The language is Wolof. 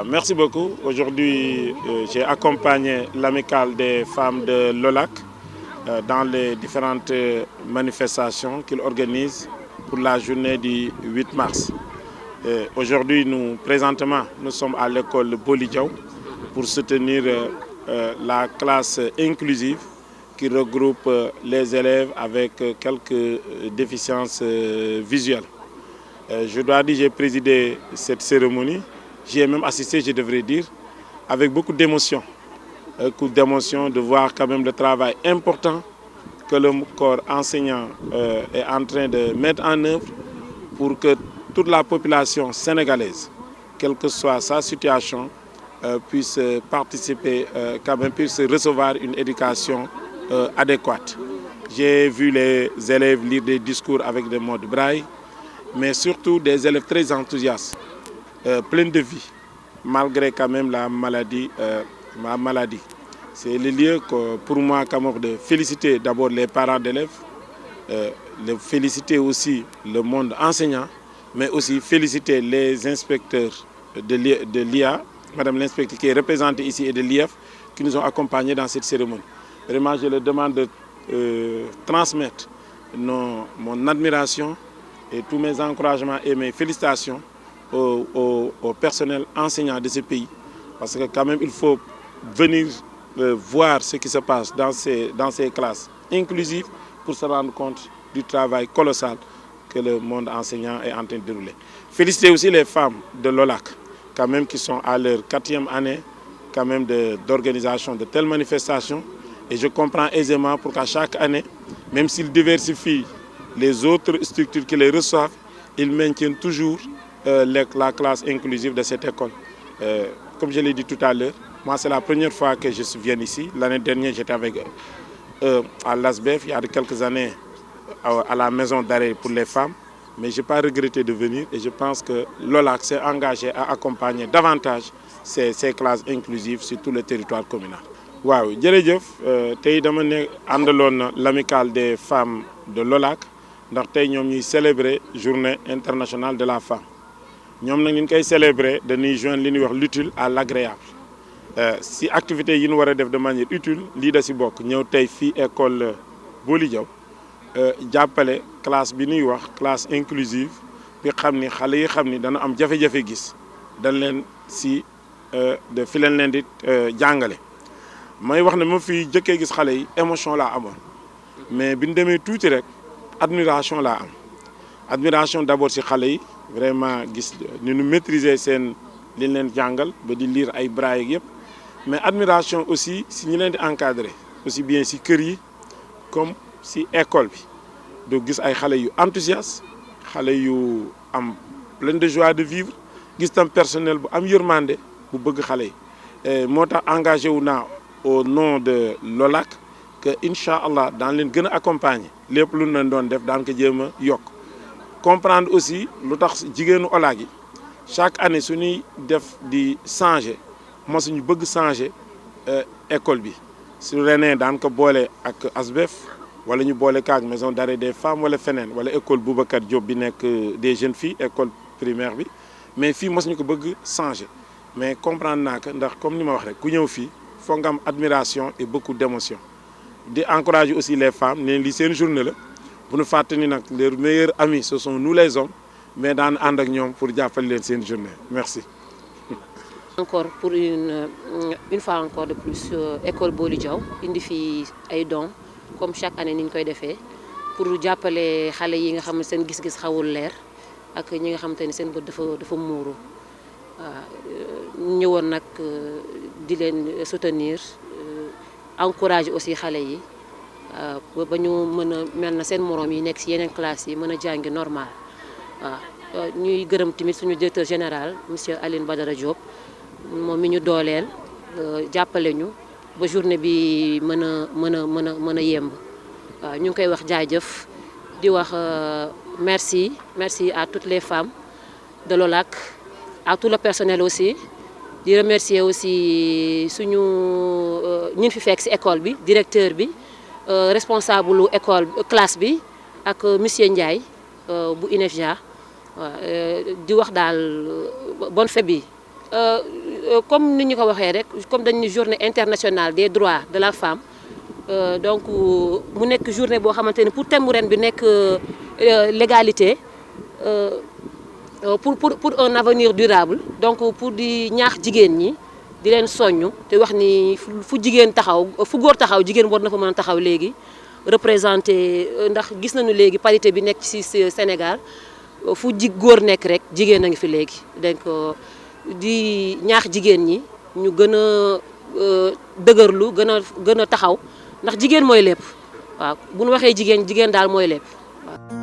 Merci beaucoup. Aujourd'hui, j'ai accompagné l'amicale des femmes de l'OLAC dans les différentes manifestations qu'il organise pour la journée du 8 mars. Aujourd'hui, présentement, nous sommes à l'école Boli Diaw pour soutenir la classe inclusive qui regroupe les élèves avec quelques déficiences visuelles. Je dois dire, j'ai présidé cette cérémonie. J'y ai même assisté, je devrais dire, avec beaucoup d'émotion. Beaucoup d'émotion de voir quand même le travail important que le corps enseignant est en train de mettre en œuvre pour que toute la population sénégalaise, quelle que soit sa situation, puisse participer, quand même puisse recevoir une éducation adéquate. J'ai vu les élèves lire des discours avec des mots de braille, mais surtout des élèves très enthousiastes, pleins de vie, malgré quand même la maladie. C'est le lieu que, pour moi, de féliciter d'abord les parents d'élèves, de féliciter aussi le monde enseignant, mais aussi féliciter les inspecteurs de l'IA, Madame l'inspectrice qui est représentée ici et de l'IF, qui nous ont accompagnés dans cette cérémonie. Vraiment, je leur demande de transmettre mon admiration et tous mes encouragements et mes félicitations au personnel enseignant de ce pays. Parce que quand même, il faut venir voir ce qui se passe dans ces classes inclusives pour se rendre compte du travail colossal que le monde enseignant est en train de dérouler. Féliciter aussi les femmes de l'OLAC, quand même, qui sont à leur 4e année quand même d'organisation de telles manifestations. Et je comprends aisément pour qu'à chaque année, même s'ils diversifient les autres structures qui les reçoivent, ils maintiennent toujours la classe inclusive de cette école. Comme je l'ai dit tout à l'heure, moi c'est la première fois que je viens ici. L'année dernière j'étais avec à l'ASBEF, il y a quelques années à la maison d'arrêt pour les femmes, mais je n'ai pas regretté de venir et je pense que l'OLAC s'est engagé à accompagner davantage ces classes inclusives sur tout le territoire communal. Waaw jërëjëf tey dama ne àndaloon l'amicale des femmes de l'OLAC ndax tey ñoom ñuy célébrer journée internationale de la femme ñoom nag ñu koy célébrer dañuy joindre li ñuy wax l'utile à l'agréable si activités yi ñu war a def de manière utile lii da si bokk ñëw tey fii école Boli Diaw jàppale classe bi ñuy wax classe inclusive bi xam ni xale yi xam ni dana am jafe-jafe gis dañ leen si de fi leen di jàngale. may wax ne ma fi jëkkee gis xale yi émotion laa amoon mais bi ñu demee tuuti rek admiration laa am admiration d'abord si xale yi vraiment gis ni ñu maîtriser seen li leen jàngal ba di lire ay braille yëpp mais admiration aussi si ñi leen di encadrer aussi bien si kër yi comme si école bi do gis ay xale yu enthousiaste xale yu am plein de joie de vivre gis tam personnel bu am yërmande bu bëgg xale yi moo tax engagé wu naa au nom de l'OLAC que incha allah daan leen gën a accompagner lépp lu leen doon def daan ko jéem a yokk comprendre aussi lu tax jigéenu OLAC yi chaque année su ñuy def di changer mosuñu bëgg changer école bi su renee daan ko boole ak ASBEF wala ñu boole ko ak maison d'arrêt des femmes wala feneen wala école Boubacar Diop bi nekk des jeunes filles école primaire bi mais fii mosuñu ko bëgg changer mais comprendre naa ko ndax comme ni ma wax rek ku ñëw fii foog nga am admiration et beaucoup d'émotion di encourager aussi les femmes ne li seen journée la bu ñu fàtte ni nag leurs meilleurs amis ce sont nous les hommes mais daan ànd ak ñoom pour jàppale leen seen journée merci. Encore pour une fois encore de plus école Boli Diaw indi fi ay dons comme chaque année ni ñu koy defee pour jàppale xale yi nga xam ne seen gis-gis xawul leer ak ñi nga xamante ni seen bët dafa muuru waaw ñëwoon nag di leen soutenir encourager aussi xale yi ba ñu mën a mel na seen moroom yi nekk ci yeneen classes yi mën a jàngi normal waaw ñuy gërëm tamit suñu directeur général monsieur Aline Badara Diop moom mi ñu dooleel jàppale ñu ba journée bi mën a yemb waaw ñu ngi koy wax jaajëf di wax merci à toutes les femmes de l'OLAC à tout le personnel aussi di remercier aussi suñu ñin fi fekk ci école bi directeur bi responsable école classe bi ak monsieur Ndiaye bu INEFJA waaw di wax daal bonne fête bi comme ni ñu ko waxee rek comme dañu journée internationale des droits de la femme donc mu nekk journée boo xamante ne pour thème mu ren bi nekk l'égalité pour un avenir durable donc pour di ñaax jigéen ñi di leen soññ te wax ni fu jigéen taxaw fu góor taxaw jigéen war na fa mën a taxaw léegi représenté ndax gis nañu léegi parité bi nekk ci Sénégal fu góor nekk rek jigéen a ngi fi léegi donc di ñaax jigéen ñi ñu gën a dëgërlu gën a taxaw ndax jigéen mooy lépp waaw bu ñu waxee jigéen daal mooy lépp waaw.